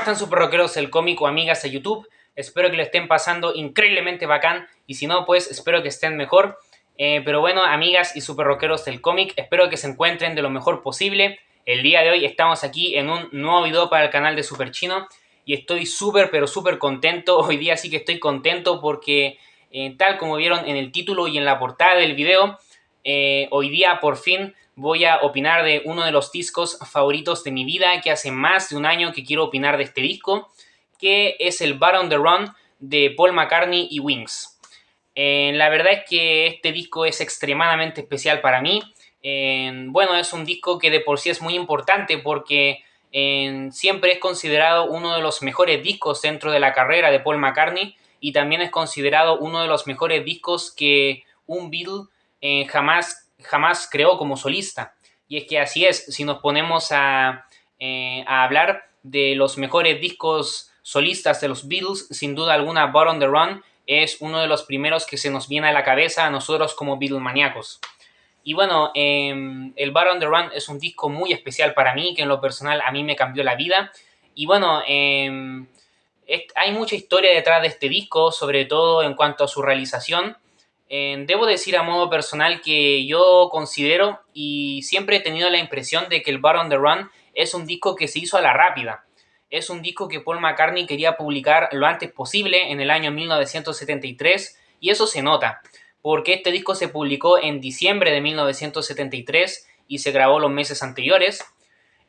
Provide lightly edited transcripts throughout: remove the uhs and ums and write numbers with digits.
están super rockeros del cómic o amigas de YouTube? Espero que lo estén pasando increíblemente bacán y si no, pues espero que estén mejor. Pero bueno, amigas y super rockeros del cómic, espero que se encuentren de lo mejor posible. El día de hoy estamos aquí en un nuevo video para el canal de Super Chino y estoy súper pero súper contento. Hoy día sí que estoy contento porque tal como vieron en el título y en la portada del video, hoy día por fin voy a opinar de uno de los discos favoritos de mi vida, que hace más de un año que quiero opinar de este disco, que es el Bad on the Run de Paul McCartney y Wings. La verdad es que este disco es extremadamente especial para mí. Bueno, es un disco que de por sí es muy importante porque siempre es considerado uno de los mejores discos dentro de la carrera de Paul McCartney y también es considerado uno de los mejores discos que un Beatle jamás creó como solista. Y es que así es, si nos ponemos a hablar de los mejores discos solistas de los Beatles, sin duda alguna Born on the Run es uno de los primeros que se nos viene a la cabeza a nosotros como Beatlemaníacos. Y bueno, el Born on the Run es un disco muy especial para mí, que en lo personal a mí me cambió la vida. Y bueno, hay mucha historia detrás de este disco, sobre todo en cuanto a su realización. Debo decir a modo personal que yo considero y siempre he tenido la impresión de que el Born on the Run es un disco que se hizo a la rápida. Es un disco que Paul McCartney quería publicar lo antes posible en el año 1973 y eso se nota, porque este disco se publicó en diciembre de 1973 y se grabó los meses anteriores.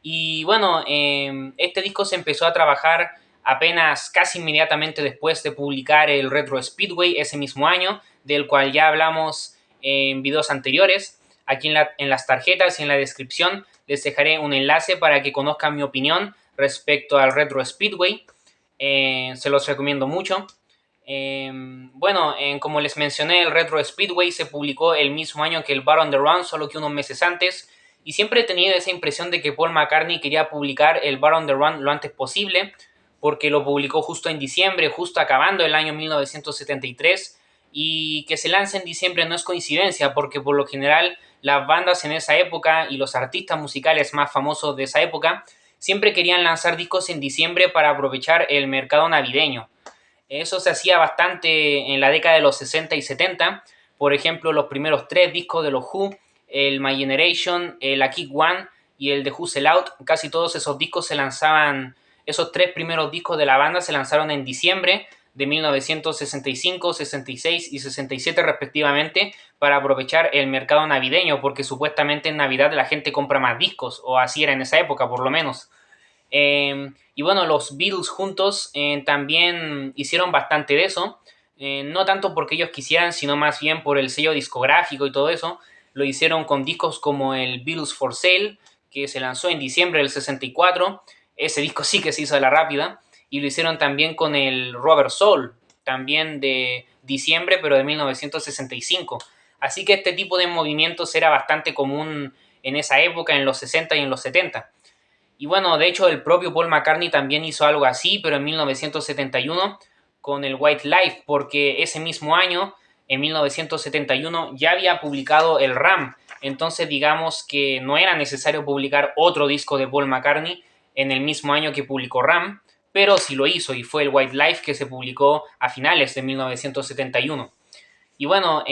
Y bueno, este disco se empezó a trabajar apenas casi inmediatamente después de publicar el Retro Speedway ese mismo año, del cual ya hablamos en videos anteriores. Aquí en las tarjetas y en la descripción les dejaré un enlace para que conozcan mi opinión respecto al Retro Speedway. Se los recomiendo mucho. Bueno, como les mencioné, el Retro Speedway se publicó el mismo año que el Born on the Run, solo que unos meses antes. Y siempre he tenido esa impresión de que Paul McCartney quería publicar el Born on the Run lo antes posible, porque lo publicó justo en diciembre, justo acabando el año 1973, y que se lance en diciembre no es coincidencia, porque por lo general las bandas en esa época y los artistas musicales más famosos de esa época siempre querían lanzar discos en diciembre para aprovechar el mercado navideño. Eso se hacía bastante en la década de los 60 y 70, por ejemplo los primeros tres discos de los Who, el My Generation, el A Kick One y el The Who Sell Out, casi todos esos discos se lanzaban. Esos tres primeros discos de la banda se lanzaron en diciembre de 1965, 66 y 67 respectivamente para aprovechar el mercado navideño, porque supuestamente en Navidad la gente compra más discos, o así era en esa época por lo menos. Y bueno, los Beatles juntos también hicieron bastante de eso, no tanto porque ellos quisieran, sino más bien por el sello discográfico y todo eso. Lo hicieron con discos como el Beatles for Sale, que se lanzó en diciembre del 64, ese disco sí que se hizo a la rápida, y lo hicieron también con el Rubber Soul, también de diciembre, pero de 1965. Así que este tipo de movimientos era bastante común en esa época, en los 60 y en los 70. Y bueno, de hecho el propio Paul McCartney también hizo algo así, pero en 1971 con el White Life, porque ese mismo año, en 1971, ya había publicado el Ram. Entonces digamos que no era necesario publicar otro disco de Paul McCartney en el mismo año que publicó Ram, pero sí lo hizo y fue el White Life que se publicó a finales de 1971. Y bueno,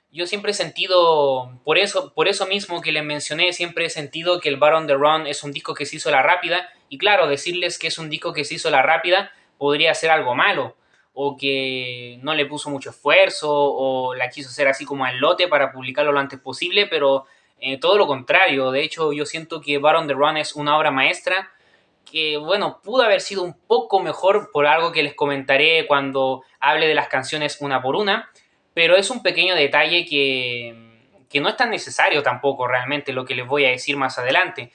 yo siempre he sentido, por eso mismo que les mencioné, siempre he sentido que el Born on the Run es un disco que se hizo a la rápida. Y claro, decirles que es un disco que se hizo a la rápida podría ser algo malo, o que no le puso mucho esfuerzo, o la quiso hacer así como al lote para publicarlo lo antes posible, pero todo lo contrario. De hecho, yo siento que Born on the Run es una obra maestra que, bueno, pudo haber sido un poco mejor por algo que les comentaré cuando hable de las canciones una por una, pero es un pequeño detalle que no es tan necesario tampoco realmente lo que les voy a decir más adelante.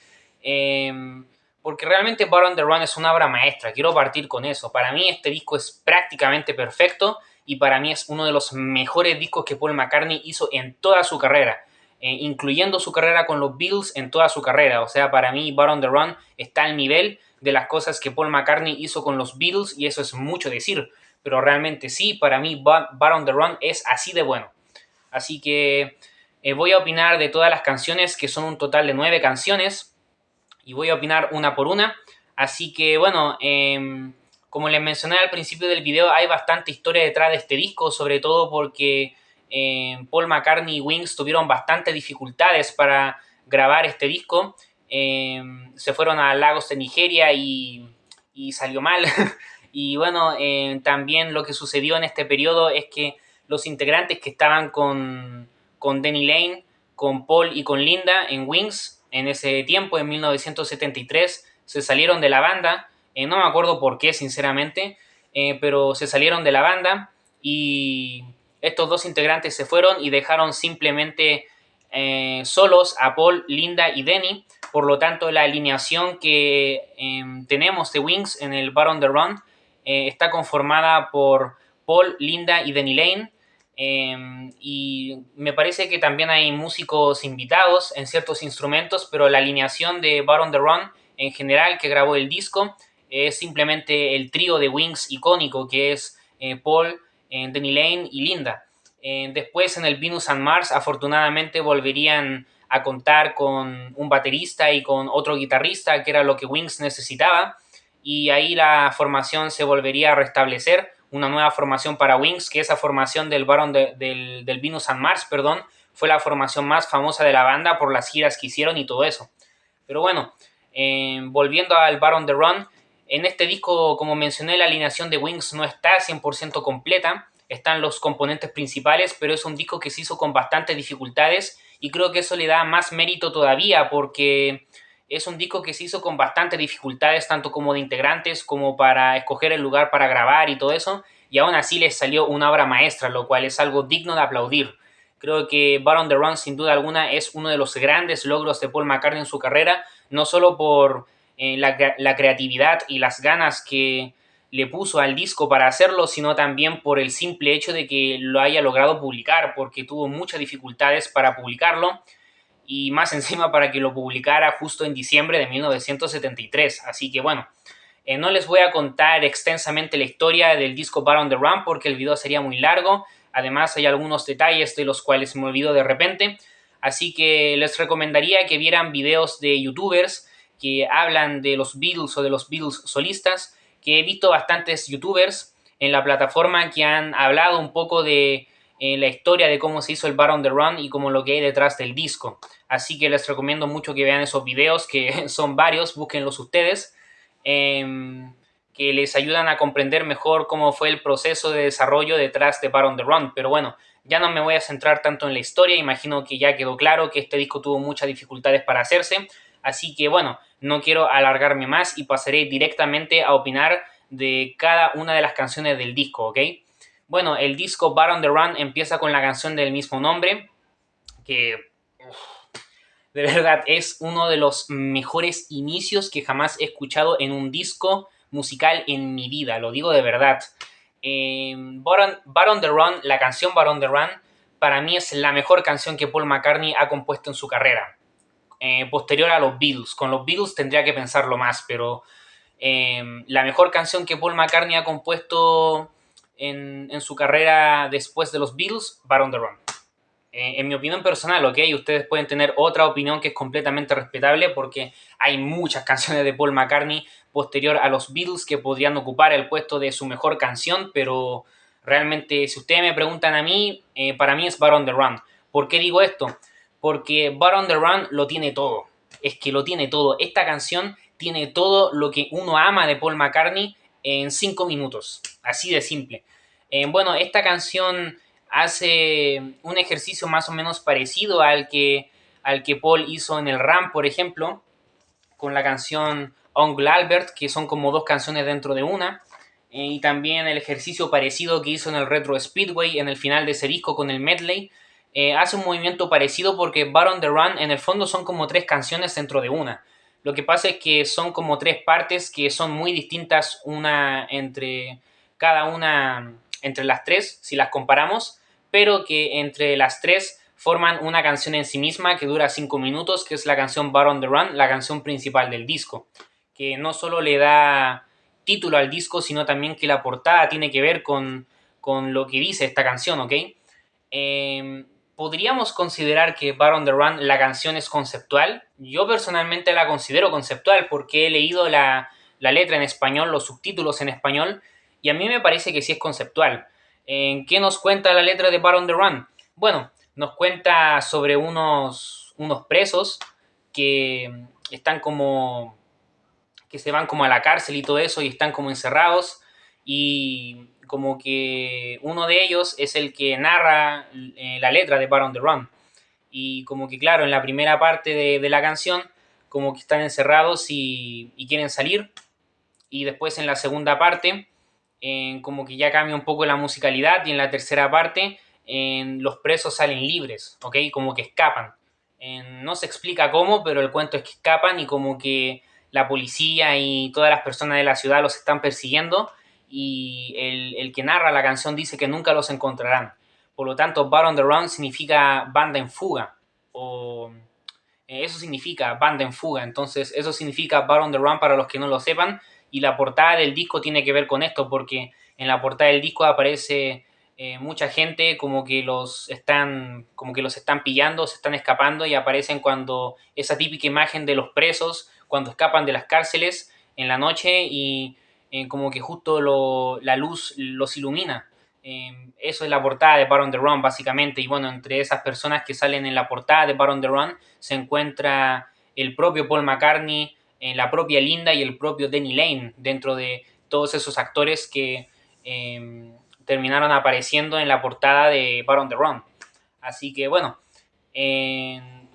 Porque realmente Born on the Run es una obra maestra, quiero partir con eso. Para mí este disco es prácticamente perfecto y para mí es uno de los mejores discos que Paul McCartney hizo en toda su carrera, incluyendo su carrera con los Beatles en toda su carrera. O sea, para mí Born on the Run está al nivel de las cosas que Paul McCartney hizo con los Beatles y eso es mucho decir, pero realmente sí, para mí Born on the Run es así de bueno. Así que voy a opinar de todas las canciones, que son un total de 9 canciones, y voy a opinar una por una. Así que bueno, como les mencioné al principio del video, hay bastante historia detrás de este disco, sobre todo porque Paul McCartney y Wings tuvieron bastantes dificultades para grabar este disco. Se fueron a lagos de Nigeria y salió mal. Y bueno, también lo que sucedió en este periodo es que los integrantes que estaban con Denny Lane, con Paul y con Linda en Wings, en ese tiempo, en 1973, se salieron de la banda. No me acuerdo por qué, sinceramente, pero se salieron de la banda y estos dos integrantes se fueron y dejaron simplemente solos a Paul, Linda y Denny. Por lo tanto, la alineación que tenemos de Wings en el Bar on the Run está conformada por Paul, Linda y Denny Lane. Y me parece que también hay músicos invitados en ciertos instrumentos, pero la alineación de Bar on the Run en general que grabó el disco es simplemente el trío de Wings icónico que es Paul, Denny Lane y Linda. Después en el Venus and Mars afortunadamente volverían a contar con un baterista y con otro guitarrista, que era lo que Wings necesitaba, y ahí la formación se volvería a restablecer, una nueva formación para Wings, que esa formación del Venus and Mars, perdón, fue la formación más famosa de la banda por las giras que hicieron y todo eso. Pero bueno, volviendo al Bar on the Run, en este disco, como mencioné, la alineación de Wings no está 100% completa, están los componentes principales, pero es un disco que se hizo con bastantes dificultades y creo que eso le da más mérito todavía porque es un disco que se hizo con bastantes dificultades, tanto como de integrantes como para escoger el lugar para grabar y todo eso, y aún así les salió una obra maestra, lo cual es algo digno de aplaudir. Creo que Bar on the Run, sin duda alguna, es uno de los grandes logros de Paul McCartney en su carrera, no solo por la creatividad y las ganas que le puso al disco para hacerlo, sino también por el simple hecho de que lo haya logrado publicar, porque tuvo muchas dificultades para publicarlo y más encima para que lo publicara justo en diciembre de 1973. Así que bueno, no les voy a contar extensamente la historia del disco Bar on the Run porque el video sería muy largo. Además hay algunos detalles de los cuales me olvido de repente. Así que les recomendaría que vieran videos de youtubers que hablan de los Beatles o de los Beatles solistas, que he visto bastantes youtubers en la plataforma que han hablado un poco de la historia de cómo se hizo el Bar on the Run y como lo que hay detrás del disco. Así que les recomiendo mucho que vean esos videos, que son varios, búsquenlos ustedes, que les ayudan a comprender mejor cómo fue el proceso de desarrollo detrás de Bar on the Run. Pero bueno, ya no me voy a centrar tanto en la historia, imagino que ya quedó claro que este disco tuvo muchas dificultades para hacerse, así que bueno, no quiero alargarme más y pasaré directamente a opinar de cada una de las canciones del disco, ¿ok? Bueno, el disco Bar on the Run empieza con la canción del mismo nombre, que de verdad es uno de los mejores inicios que jamás he escuchado en un disco musical en mi vida, lo digo de verdad. Bar on the Run, la canción Bar on the Run, para mí es la mejor canción que Paul McCartney ha compuesto en su carrera. Posterior a los Beatles. Con los Beatles tendría que pensarlo más, pero la mejor canción que Paul McCartney ha compuesto en su carrera después de los Beatles, Bar on the Run. En mi opinión personal, ¿ok? Ustedes pueden tener otra opinión que es completamente respetable porque hay muchas canciones de Paul McCartney posterior a los Beatles que podrían ocupar el puesto de su mejor canción, pero realmente si ustedes me preguntan a mí, para mí es Bar on the Run. ¿Por qué digo esto? Porque Bar on the Run lo tiene todo. Es que lo tiene todo. Esta canción tiene todo lo que uno ama de Paul McCartney en 5 minutos. Así de simple. Bueno, esta canción hace un ejercicio más o menos parecido al que Paul hizo en el Ram, por ejemplo, con la canción Uncle Albert, que son como dos canciones dentro de una. Y también el ejercicio parecido que hizo en el Retro Speedway en el final de ese disco con el medley. Hace un movimiento parecido porque Bar on the Run en el fondo son como 3 canciones dentro de una. Lo que pasa es que son como 3 partes que son muy distintas una entre cada una entre las 3 si las comparamos, pero que entre las 3 forman una canción en sí misma que dura 5 minutos, que es la canción Bar on the Run, la canción principal del disco, que no solo le da título al disco, sino también que la portada tiene que ver con lo que dice esta canción, ¿ok? ¿Podríamos considerar que Bar on the Run, la canción es conceptual? Yo personalmente la considero conceptual porque he leído la letra en español, los subtítulos en español, y a mí me parece que sí es conceptual. ¿En qué nos cuenta la letra de Bar on the Run? Bueno, nos cuenta sobre unos presos que están como que se van como a la cárcel y todo eso y están como encerrados y como que uno de ellos es el que narra la letra de Bar on the Run y como que claro, en la primera parte de la canción como que están encerrados y quieren salir y después en la segunda parte como que ya cambia un poco la musicalidad y en la tercera parte los presos salen libres, ¿ok? Como que escapan. No se explica cómo, pero el cuento es que escapan y como que la policía y todas las personas de la ciudad los están persiguiendo y el que narra la canción dice que nunca los encontrarán. Por lo tanto, Bar on the Run significa banda en fuga o eso significa banda en fuga, entonces eso significa Bar on the Run para los que no lo sepan y la portada del disco tiene que ver con esto porque en la portada del disco aparece mucha gente como que los están pillando, se están escapando y aparecen cuando esa típica imagen de los presos cuando escapan de las cárceles en la noche y como que justo la luz los ilumina. Eso es la portada de Bar on the Run, básicamente. Y bueno, entre esas personas que salen en la portada de Bar on the Run se encuentra el propio Paul McCartney, la propia Linda y el propio Denny Lane, dentro de todos esos actores que terminaron apareciendo en la portada de Bar on the Run. Así que bueno,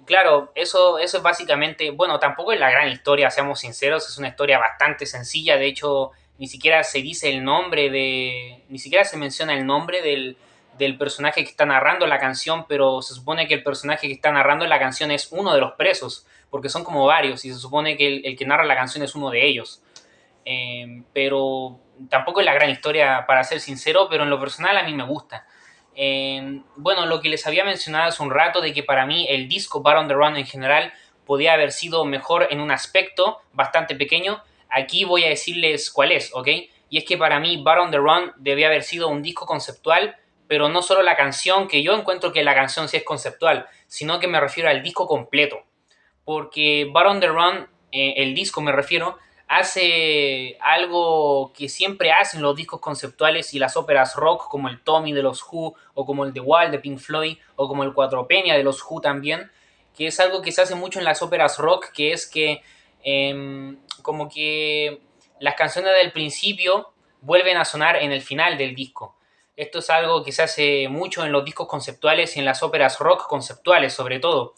claro, eso es básicamente, bueno, tampoco es la gran historia, seamos sinceros, es una historia bastante sencilla, de hecho, ni siquiera se dice el nombre ni siquiera se menciona el nombre del personaje que está narrando la canción, pero se supone que el personaje que está narrando la canción es uno de los presos, porque son como varios y se supone que el que narra la canción es uno de ellos. Pero tampoco es la gran historia, para ser sincero, pero en lo personal a mí me gusta. Bueno, lo que les había mencionado hace un rato de que para mí el disco Bar on the Run en general podía haber sido mejor en un aspecto bastante pequeño. Aquí voy a decirles cuál es, ¿ok? Y es que para mí Bar on the Run debía haber sido un disco conceptual, pero no solo la canción, que yo encuentro que la canción sí es conceptual, sino que me refiero al disco completo. Porque Bar on the Run, el disco me refiero, hace algo que siempre hacen los discos conceptuales y las óperas rock, como el Tommy de los Who, o como el The Wall de Pink Floyd, o como el Quattropennia de los Who también, que es algo que se hace mucho en las óperas rock, que es que como que las canciones del principio vuelven a sonar en el final del disco. Esto es algo que se hace mucho en los discos conceptuales y en las óperas rock conceptuales sobre todo.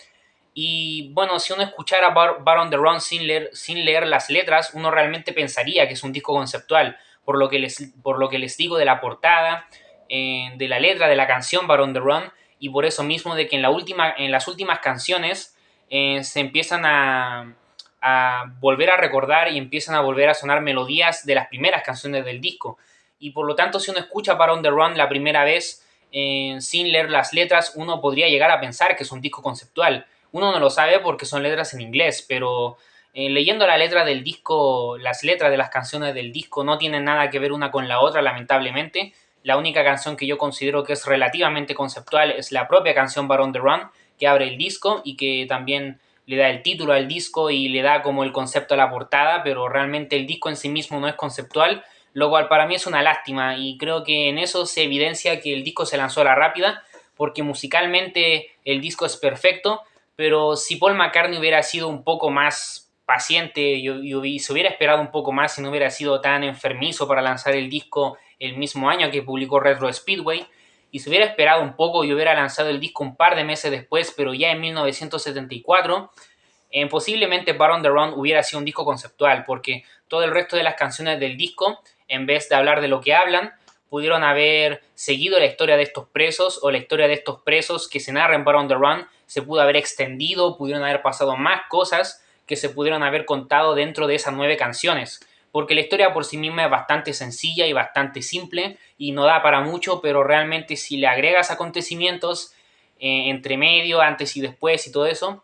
Y bueno, si uno escuchara Bar on the Run sin leer las letras, uno realmente pensaría que es un disco conceptual, por lo que les digo de la portada, de la letra de la canción Bar on the Run, y por eso mismo de que en las últimas canciones se empiezan a volver a recordar y empiezan a volver a sonar melodías de las primeras canciones del disco. Y por lo tanto, si uno escucha Bar on the Run la primera vez sin leer las letras, uno podría llegar a pensar que es un disco conceptual. Uno no lo sabe porque son letras en inglés, pero leyendo la letra del disco, las letras de las canciones del disco no tienen nada que ver una con la otra, lamentablemente. La única canción que yo considero que es relativamente conceptual es la propia canción Bar on the Run, que abre el disco y que también le da el título al disco y le da como el concepto a la portada, pero realmente el disco en sí mismo no es conceptual, lo cual para mí es una lástima y creo que en eso se evidencia que el disco se lanzó a la rápida, porque musicalmente el disco es perfecto, pero si Paul McCartney hubiera sido un poco más paciente y se hubiera esperado un poco más y no hubiera sido tan enfermizo para lanzar el disco el mismo año que publicó Retro Speedway, y se hubiera esperado un poco y hubiera lanzado el disco un par de meses después, pero ya en 1974, posiblemente Bar on the Run hubiera sido un disco conceptual, porque todo el resto de las canciones del disco, en vez de hablar de lo que hablan, pudieron haber seguido la historia de estos presos o la historia de estos presos que se narra en Bar on the Run se pudo haber extendido, pudieron haber pasado más cosas que se pudieron haber contado dentro de esas 9 canciones. Porque la historia por sí misma es bastante sencilla y bastante simple y no da para mucho, pero realmente si le agregas acontecimientos entre medio, antes y después y todo eso,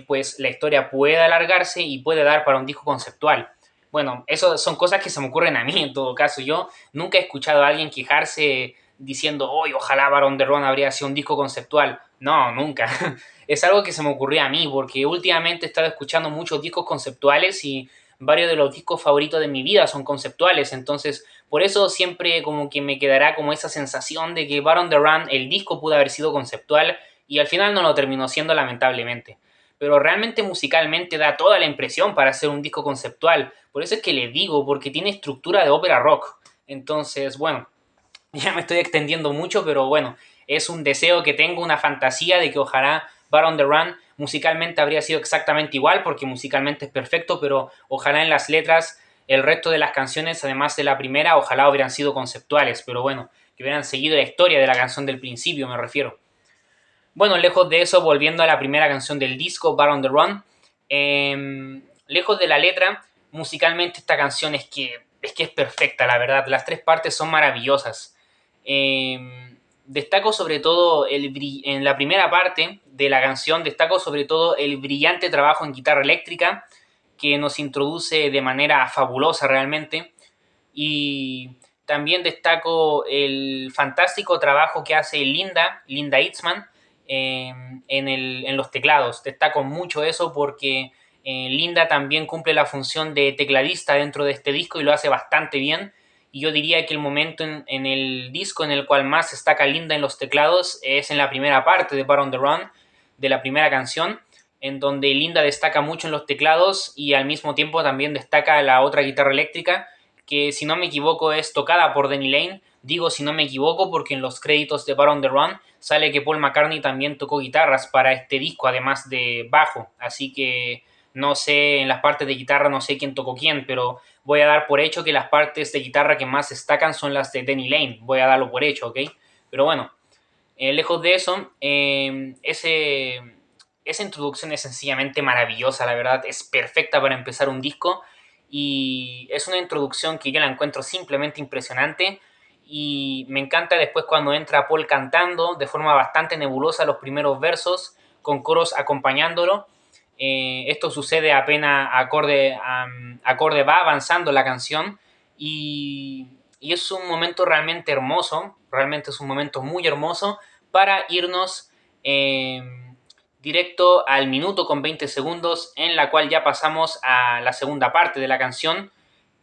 pues la historia puede alargarse y puede dar para un disco conceptual. Bueno, eso son cosas que se me ocurren a mí en todo caso. Yo nunca he escuchado a alguien quejarse diciendo, oh, ojalá Bar on the Run habría sido un disco conceptual. No, nunca. Es algo que se me ocurrió a mí, porque últimamente he estado escuchando muchos discos conceptuales y varios de los discos favoritos de mi vida son conceptuales, entonces por eso siempre como que me quedará como esa sensación de que Bar on the Run, el disco pudo haber sido conceptual y al final no lo terminó siendo lamentablemente. Pero realmente musicalmente da toda la impresión para hacer un disco conceptual. Por eso es que le digo, porque tiene estructura de ópera rock. Entonces, bueno, ya me estoy extendiendo mucho, pero bueno, es un deseo que tengo, una fantasía de que ojalá Bar on the Run musicalmente habría sido exactamente igual, porque musicalmente es perfecto, pero ojalá en las letras el resto de las canciones, además de la primera, ojalá hubieran sido conceptuales, pero bueno, que hubieran seguido la historia de la canción del principio, me refiero. Bueno, lejos de eso, volviendo a la primera canción del disco, Bar on the Run, lejos de la letra, musicalmente esta canción es que es perfecta, la verdad. Las tres partes son maravillosas. Destaco sobre todo en la primera parte de la canción, destaco sobre todo el brillante trabajo en guitarra eléctrica que nos introduce de manera fabulosa realmente. Y también destaco el fantástico trabajo que hace Linda Itzman, en los teclados. Destaco mucho eso porque Linda también cumple la función de tecladista dentro de este disco y lo hace bastante bien. Y yo diría que el momento en el disco en el cual más destaca Linda en los teclados es en la primera parte de Bar on the Run, de la primera canción, en donde Linda destaca mucho en los teclados y al mismo tiempo también destaca la otra guitarra eléctrica, que si no me equivoco es tocada por Denny Lane. Digo si no me equivoco porque en los créditos de Bar on the Run sale que Paul McCartney también tocó guitarras para este disco, además de bajo. Así que no sé, en las partes de guitarra no sé quién tocó quién, pero voy a dar por hecho que las partes de guitarra que más destacan son las de Denny Lane. Voy a darlo por hecho, ¿ok? Pero bueno, lejos de eso, esa introducción es sencillamente maravillosa, la verdad, es perfecta para empezar un disco y es una introducción que yo la encuentro simplemente impresionante y me encanta después cuando entra Paul cantando de forma bastante nebulosa los primeros versos con coros acompañándolo. Esto sucede apenas acorde va avanzando la canción y es un momento realmente hermoso, realmente es un momento muy hermoso para irnos directo al minuto con 20 segundos en la cual ya pasamos a la segunda parte de la canción,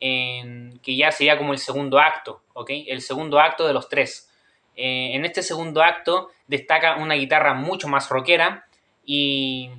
que ya sería como el segundo acto, ¿ok? El segundo acto de los tres. En este segundo acto destaca una guitarra mucho más rockera y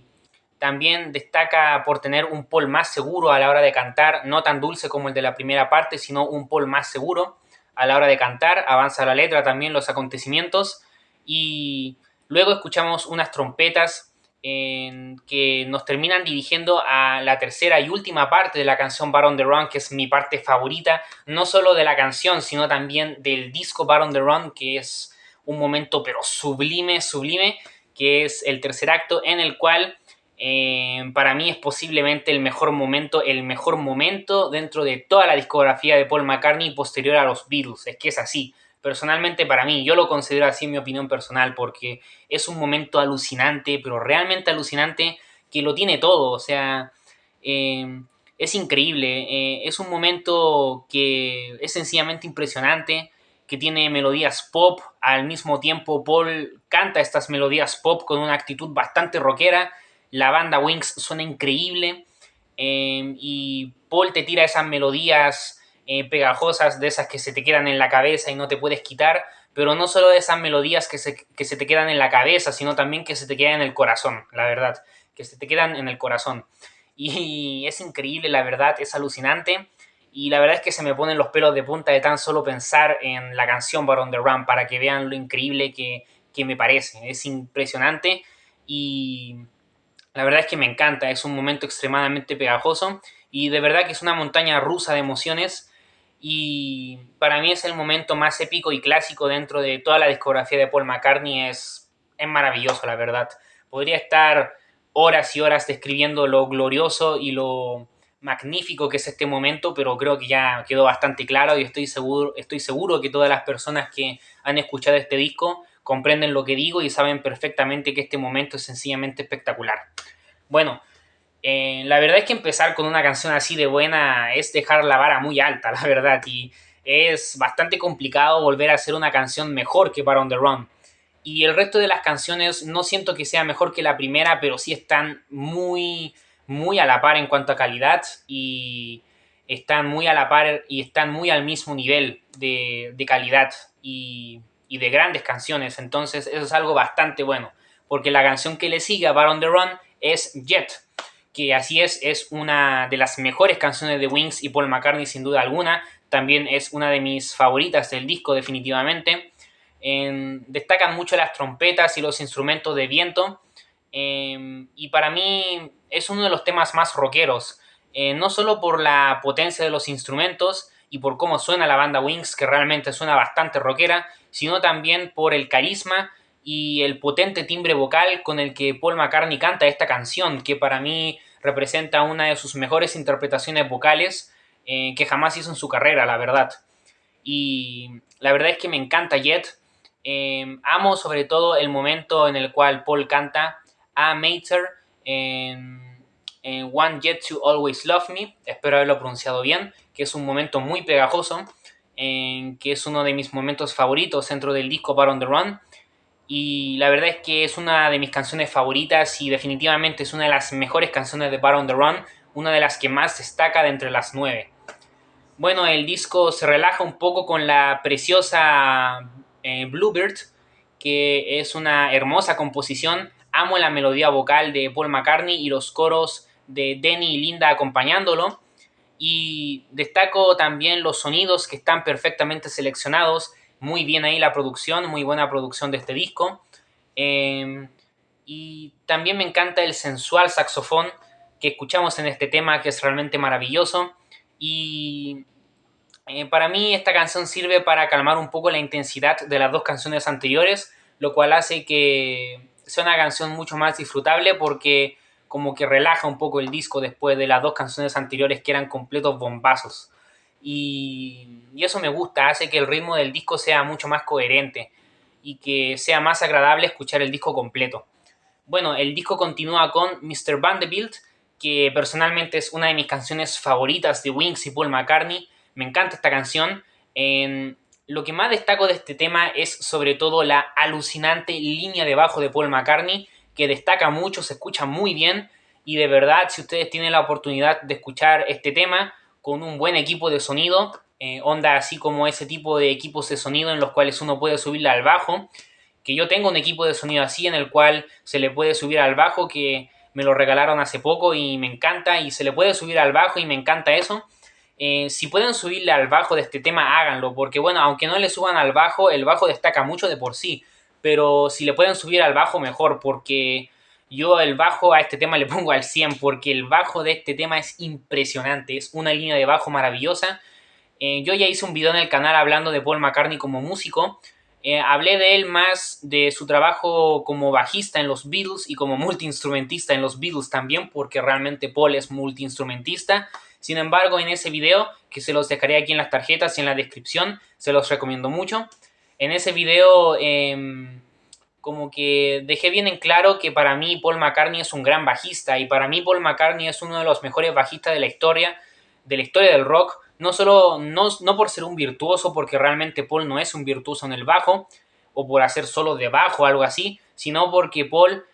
también destaca por tener un Paul más seguro a la hora de cantar, no tan dulce como el de la primera parte, sino un Paul más seguro a la hora de cantar. Avanza la letra también, los acontecimientos y luego escuchamos unas trompetas que nos terminan dirigiendo a la tercera y última parte de la canción Bar on the Run, que es mi parte favorita, no solo de la canción, sino también del disco Bar on the Run, que es un momento pero sublime, sublime, que es el tercer acto en el cual para mí es posiblemente el mejor momento dentro de toda la discografía de Paul McCartney posterior a los Beatles. Es que es así. Personalmente para mí, yo lo considero así en mi opinión personal, porque es un momento alucinante, pero realmente alucinante, que lo tiene todo. O sea, es increíble. Es un momento que es sencillamente impresionante, que tiene melodías pop. Al mismo tiempo, Paul canta estas melodías pop con una actitud bastante rockera. La banda Wings suena increíble y Paul te tira esas melodías pegajosas de esas que se te quedan en la cabeza y no te puedes quitar, pero no solo de esas melodías que se te quedan en la cabeza, sino también que se te quedan en el corazón, la verdad, que se te quedan en el corazón. Y es increíble, la verdad, es alucinante. Y la verdad es que se me ponen los pelos de punta de tan solo pensar en la canción Bar on the Run para que vean lo increíble que me parece. Es impresionante y la verdad es que me encanta, es un momento extremadamente pegajoso y de verdad que es una montaña rusa de emociones y para mí es el momento más épico y clásico dentro de toda la discografía de Paul McCartney, es maravilloso la verdad. Podría estar horas y horas describiendo lo glorioso y lo magnífico que es este momento, pero creo que ya quedó bastante claro y estoy seguro que todas las personas que han escuchado este disco comprenden lo que digo y saben perfectamente que este momento es sencillamente espectacular. Bueno, la verdad es que empezar con una canción así de buena es dejar la vara muy alta, la verdad, y es bastante complicado volver a hacer una canción mejor que Bar on the Run. Y el resto de las canciones no siento que sea mejor que la primera, pero sí están muy, muy a la par en cuanto a calidad y están muy a la par y están muy al mismo nivel de calidad y de grandes canciones. Entonces eso es algo bastante bueno, porque la canción que le sigue a Bar on the Run es Jet, que así es una de las mejores canciones de Wings y Paul McCartney sin duda alguna. También es una de mis favoritas del disco definitivamente. Destacan mucho las trompetas y los instrumentos de viento. Y para mí es uno de los temas más rockeros. No solo por la potencia de los instrumentos y por cómo suena la banda Wings, que realmente suena bastante rockera, sino también por el carisma y el potente timbre vocal con el que Paul McCartney canta esta canción, que para mí representa una de sus mejores interpretaciones vocales que jamás hizo en su carrera, la verdad. Y la verdad es que me encanta Jet. Amo sobre todo el momento en el cual Paul canta a Mater en Want Jet to Always Love Me, espero haberlo pronunciado bien, que es un momento muy pegajoso, que es uno de mis momentos favoritos dentro del disco Bar on the Run. Y la verdad es que es una de mis canciones favoritas y definitivamente es una de las mejores canciones de Bar on the Run, una de las que más destaca de entre las 9. Bueno, el disco se relaja un poco con la preciosa Bluebird, que es una hermosa composición. Amo la melodía vocal de Paul McCartney y los coros de Denny y Linda acompañándolo. Y destaco también los sonidos que están perfectamente seleccionados. Muy bien ahí la producción, muy buena producción de este disco. Eh, y también me encanta el sensual saxofón que escuchamos en este tema, que es realmente maravilloso. Y para mí esta canción sirve para calmar un poco la intensidad de las dos canciones anteriores, lo cual hace que sea una canción mucho más disfrutable porque como que relaja un poco el disco después de las dos canciones anteriores que eran completos bombazos. Y eso me gusta, hace que el ritmo del disco sea mucho más coherente y que sea más agradable escuchar el disco completo. Bueno, el disco continúa con Mr. Vanderbilt, que personalmente es una de mis canciones favoritas de Wings y Paul McCartney. Me encanta esta canción. Lo que más destaco de este tema es sobre todo la alucinante línea de bajo de Paul McCartney, que destaca mucho, se escucha muy bien. Y de verdad, si ustedes tienen la oportunidad de escuchar este tema con un buen equipo de sonido, onda así como ese tipo de equipos de sonido en los cuales uno puede subirle al bajo, que yo tengo un equipo de sonido así en el cual se le puede subir al bajo, que me lo regalaron hace poco y me encanta, y se le puede subir al bajo y me encanta eso. Si pueden subirle al bajo de este tema, háganlo, porque bueno, aunque no le suban al bajo, el bajo destaca mucho de por sí, pero si le pueden subir al bajo, mejor, porque yo el bajo a este tema le pongo al 100, porque el bajo de este tema es impresionante, es una línea de bajo maravillosa. Yo ya hice un video en el canal hablando de Paul McCartney como músico. Hablé de él más de su trabajo como bajista en los Beatles y como multiinstrumentista en los Beatles también, porque realmente Paul es multiinstrumentista. Sin embargo, en ese video, que se los dejaré aquí en las tarjetas y en la descripción, se los recomiendo mucho. En ese video, como que dejé bien en claro que para mí Paul McCartney es un gran bajista y para mí Paul McCartney es uno de los mejores bajistas de la historia del rock. No solo, no por ser un virtuoso, porque realmente Paul no es un virtuoso en el bajo, o por hacer solo de bajo o algo así, sino porque Paul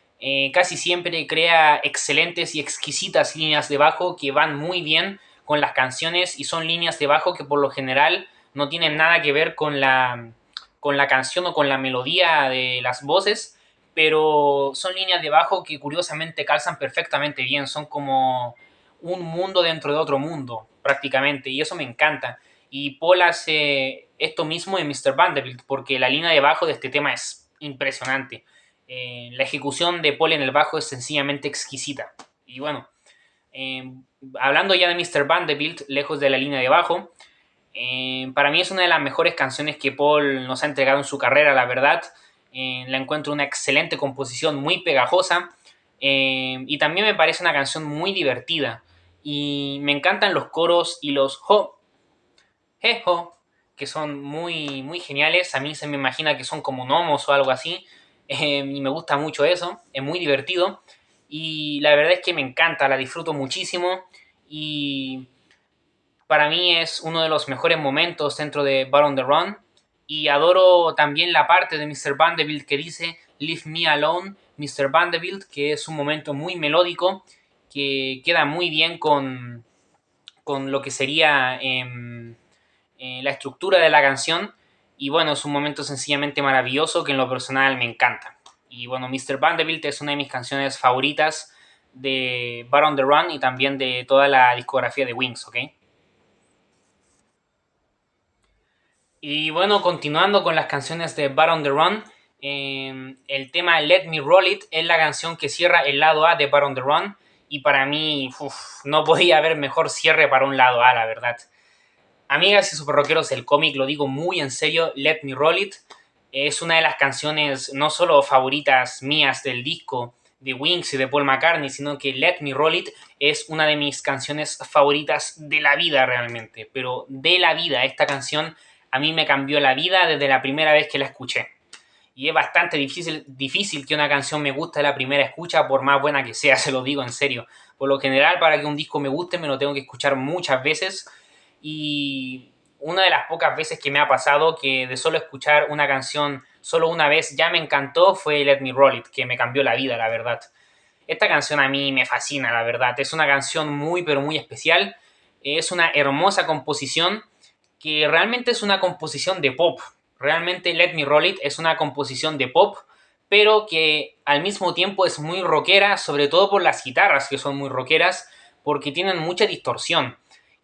casi siempre crea excelentes y exquisitas líneas de bajo que van muy bien con las canciones y son líneas de bajo que por lo general no tienen nada que ver con la canción o con la melodía de las voces, pero son líneas de bajo que curiosamente calzan perfectamente bien, son como un mundo dentro de otro mundo, prácticamente, y eso me encanta. Y Paul hace esto mismo en Mr. Vanderbilt, porque la línea de bajo de este tema es impresionante. La ejecución de Paul en el bajo es sencillamente exquisita. Y bueno, eh, hablando ya de Mr. Vanderbilt, lejos de la línea de bajo, para mí es una de las mejores canciones que Paul nos ha entregado en su carrera, la verdad. La encuentro una excelente composición, muy pegajosa. Y también me parece una canción muy divertida. Y me encantan los coros y los ho, he, ho, que son muy, muy geniales. A mí se me imagina que son como gnomos o algo así. Y me gusta mucho eso. Es muy divertido. Y la verdad es que me encanta, la disfruto muchísimo. Y para mí es uno de los mejores momentos dentro de Bar on the Run. Y adoro también la parte de Mr. Vanderbilt que dice Leave me alone, Mr. Vanderbilt, que es un momento muy melódico que queda muy bien con lo que sería la estructura de la canción. Y bueno, es un momento sencillamente maravilloso que en lo personal me encanta. Y bueno, Mr. Vanderbilt es una de mis canciones favoritas de Bar on the Run y también de toda la discografía de Wings, ¿ok? Y bueno, continuando con las canciones de Bar on the Run, el tema Let Me Roll It es la canción que cierra el lado A de Bar on the Run. Y para mí, no podía haber mejor cierre para un lado A, la verdad. Amigas y super rockeros del cómic, lo digo muy en serio, Let Me Roll It es una de las canciones no solo favoritas mías del disco de Wings y de Paul McCartney, sino que Let Me Roll It es una de mis canciones favoritas de la vida realmente, pero de la vida. Esta canción a mí me cambió la vida desde la primera vez que la escuché. Y es bastante difícil que una canción me guste a la primera escucha, por más buena que sea, se lo digo en serio. Por lo general, para que un disco me guste, me lo tengo que escuchar muchas veces. Y una de las pocas veces que me ha pasado que de solo escuchar una canción solo una vez ya me encantó fue Let Me Roll It, que me cambió la vida, la verdad. Esta canción a mí me fascina, la verdad. Es una canción muy, pero muy especial. Es una hermosa composición que realmente es una composición de pop. Realmente Let Me Roll It es una composición de pop, pero que al mismo tiempo es muy rockera, sobre todo por las guitarras que son muy rockeras, porque tienen mucha distorsión.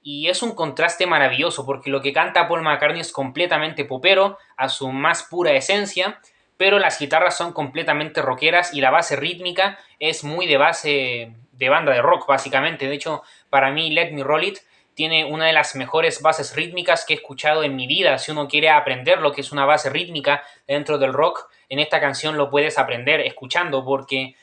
Y es un contraste maravilloso, porque lo que canta Paul McCartney es completamente popero, a su más pura esencia, pero las guitarras son completamente rockeras y la base rítmica es muy de base de banda de rock, básicamente. De hecho, para mí Let Me Roll It tiene una de las mejores bases rítmicas que he escuchado en mi vida. Si uno quiere aprender lo que es una base rítmica dentro del rock, en esta canción lo puedes aprender escuchando, porque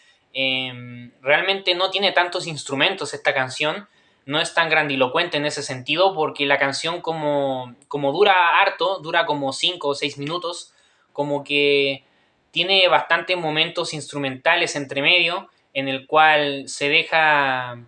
realmente no tiene tantos instrumentos esta canción. No es tan grandilocuente en ese sentido, porque la canción como dura harto, dura como 5 o 6 minutos, como que tiene bastantes momentos instrumentales entre medio en el cual se deja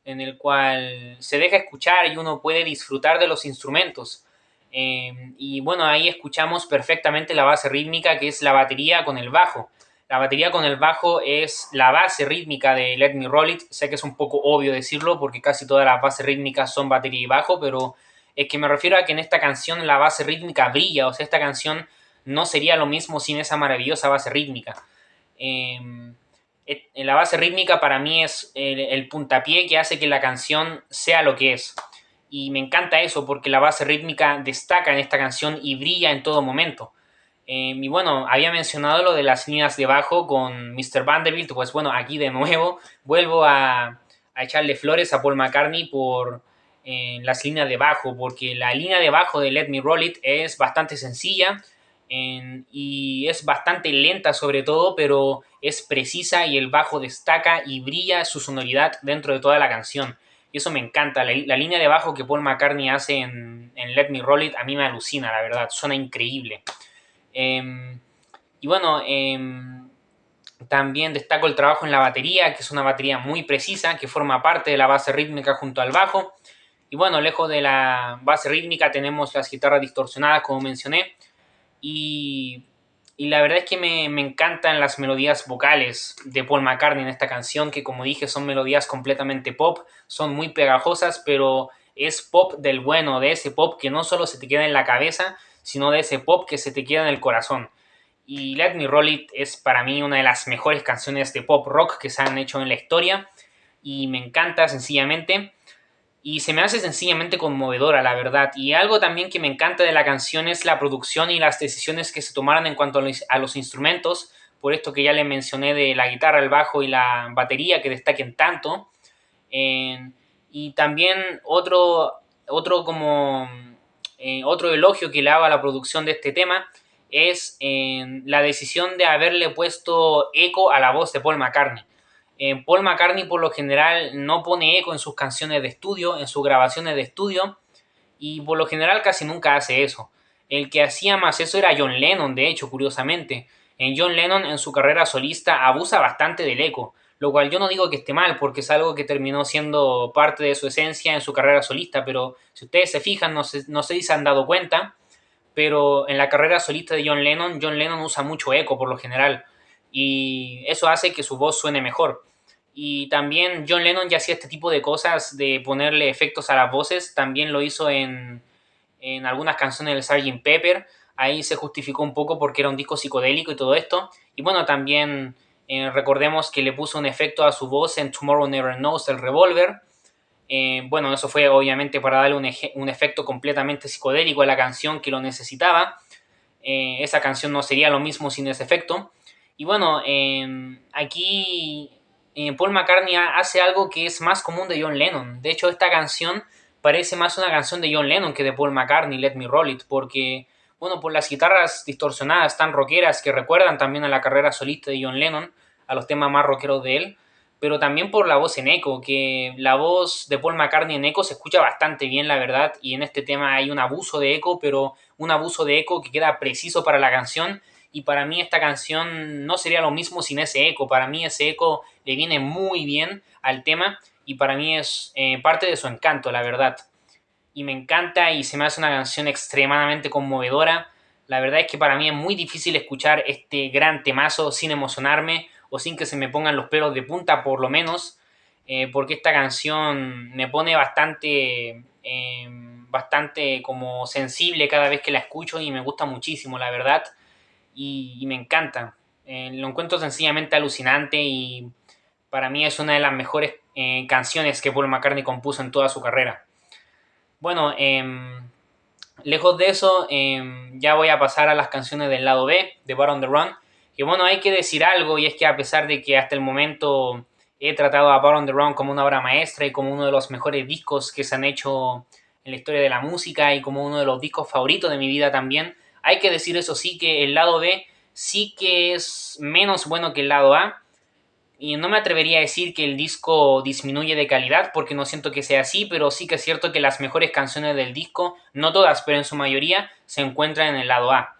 escuchar y uno puede disfrutar de los instrumentos. Y bueno, ahí escuchamos perfectamente la base rítmica, que es la batería con el bajo. La batería con el bajo es la base rítmica de Let Me Roll It. Sé que es un poco obvio decirlo porque casi todas las bases rítmicas son batería y bajo, pero es que me refiero a que en esta canción la base rítmica brilla. O sea, esta canción no sería lo mismo sin esa maravillosa base rítmica. La base rítmica para mí es el puntapié que hace que la canción sea lo que es. Y me encanta eso porque la base rítmica destaca en esta canción y brilla en todo momento. Y bueno, había mencionado lo de las líneas de bajo con Mr. Vanderbilt, pues bueno, aquí de nuevo vuelvo a echarle flores a Paul McCartney por las líneas de bajo, porque la línea de bajo de Let Me Roll It es bastante sencilla y es bastante lenta sobre todo, pero es precisa y el bajo destaca y brilla su sonoridad dentro de toda la canción. Y eso me encanta, la línea de bajo que Paul McCartney hace en Let Me Roll It a mí me alucina, la verdad, suena increíble. Y bueno, también destaco el trabajo en la batería, que es una batería muy precisa, que forma parte de la base rítmica junto al bajo. Y bueno, lejos de la base rítmica tenemos las guitarras distorsionadas, como mencioné. Y, y la verdad es que me encantan las melodías vocales de Paul McCartney en esta canción, que como dije son melodías completamente pop, son muy pegajosas, pero es pop del bueno, de ese pop que no solo se te queda en la cabeza, sino de ese pop que se te queda en el corazón. Y Let Me Roll It es para mí una de las mejores canciones de pop rock que se han hecho en la historia y me encanta sencillamente. Y se me hace sencillamente conmovedora, la verdad. Y algo también que me encanta de la canción es la producción y las decisiones que se tomaron en cuanto a los instrumentos. Por esto que ya les mencioné de la guitarra, el bajo y la batería que destaquen tanto. Y también otro elogio que le hago a la producción de este tema es la decisión de haberle puesto eco a la voz de Paul McCartney. Paul McCartney por lo general no pone eco en sus canciones de estudio, en sus grabaciones de estudio, y por lo general casi nunca hace eso. El que hacía más eso era John Lennon, de hecho, curiosamente. John Lennon en su carrera solista abusa bastante del eco, lo cual yo no digo que esté mal, porque es algo que terminó siendo parte de su esencia en su carrera solista, pero si ustedes se fijan, no sé si se han dado cuenta, pero en la carrera solista de John Lennon usa mucho eco por lo general, y eso hace que su voz suene mejor. Y también John Lennon ya hacía este tipo de cosas de ponerle efectos a las voces. También lo hizo en algunas canciones del Sgt. Pepper. Ahí se justificó un poco porque era un disco psicodélico y todo esto. Y bueno, también recordemos que le puso un efecto a su voz en Tomorrow Never Knows, el Revolver. Bueno, eso fue obviamente para darle un efecto completamente psicodélico a la canción que lo necesitaba. Esa canción no sería lo mismo sin ese efecto. Y bueno, aquí Paul McCartney hace algo que es más común de John Lennon. De hecho, esta canción parece más una canción de John Lennon que de Paul McCartney, Let Me Roll It, porque, bueno, por las guitarras distorsionadas tan rockeras que recuerdan también a la carrera solista de John Lennon, a los temas más rockeros de él, pero también por la voz en eco, que la voz de Paul McCartney en eco se escucha bastante bien, la verdad, y en este tema hay un abuso de eco, pero un abuso de eco que queda preciso para la canción, y para mí esta canción no sería lo mismo sin ese eco. Para mí ese eco le viene muy bien al tema y para mí es parte de su encanto, la verdad. Y me encanta y se me hace una canción extremadamente conmovedora. La verdad es que para mí es muy difícil escuchar este gran temazo sin emocionarme o sin que se me pongan los pelos de punta por lo menos, porque esta canción me pone bastante como sensible cada vez que la escucho y me gusta muchísimo, la verdad, y me encanta. Lo encuentro sencillamente alucinante y para mí es una de las mejores canciones que Paul McCartney compuso en toda su carrera. Bueno, lejos de eso, ya voy a pasar a las canciones del lado B, de Bar on the Run. Que bueno, hay que decir algo, y es que a pesar de que hasta el momento he tratado a Bar on the Run como una obra maestra y como uno de los mejores discos que se han hecho en la historia de la música y como uno de los discos favoritos de mi vida también, hay que decir eso sí que el lado B sí que es menos bueno que el lado A. Y no me atrevería a decir que el disco disminuye de calidad porque no siento que sea así, pero sí que es cierto que las mejores canciones del disco, no todas, pero en su mayoría, se encuentran en el lado A.